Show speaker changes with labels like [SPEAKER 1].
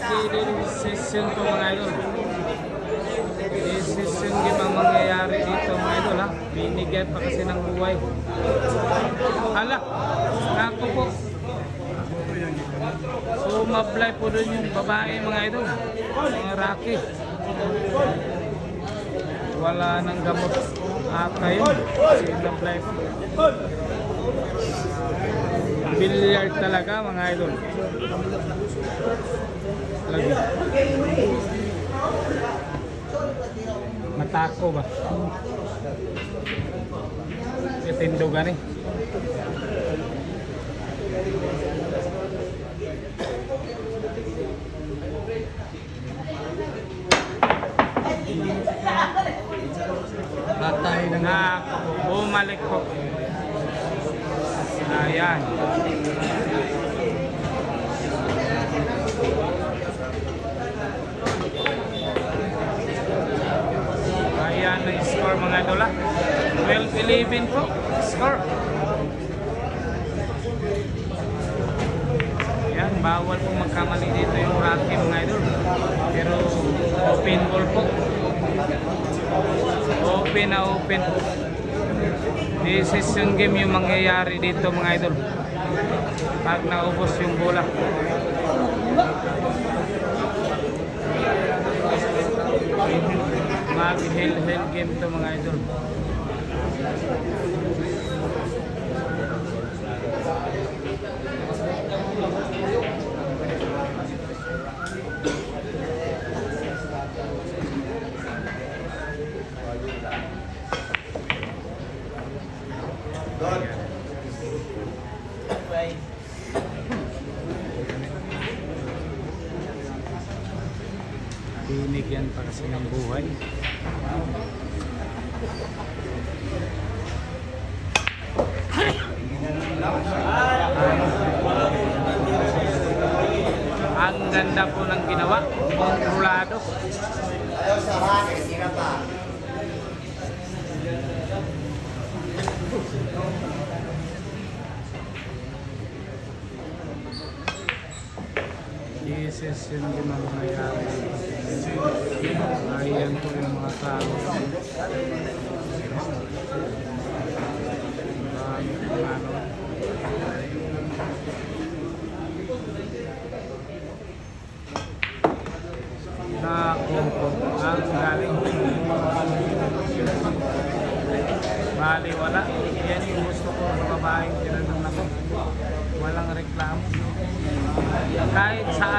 [SPEAKER 1] decision to mga idol. Decision game ang mangyayari dito mga idol ha. Binigyan pa kasi ng buhay. Hala, nako po. So mablay po doon yung babae mga idol. Mga Rocky. Wala nang gamot ata yun. Sinablay po. Billiard talaga mga idol. Lagi. Matako ba? Itindugan eh.
[SPEAKER 2] Patay na nga.
[SPEAKER 1] Bumalik po. Ayan. Ayan ang score mga idol. 12-11 po. Score. Ayan, bawal po magkamali dito yung Rocky mga idol. Pero open ball po. Open na open. Decision game yung mangyayari dito mga idol. Pag naubos yung bola. Mag-hell game to mga idol. Binigyan pa kasi ng buhay. Ang ganda po ng ginawa. Kontrolado.
[SPEAKER 3] Ayaw sa hakin, sira pa.
[SPEAKER 1] Jesus yung ginangyayari. Ayan po yung mga tao. Ang galing. Bali wala. Yan yung gusto ko ng babaeng tinanong na ko. Walang reklamo. Kahit sa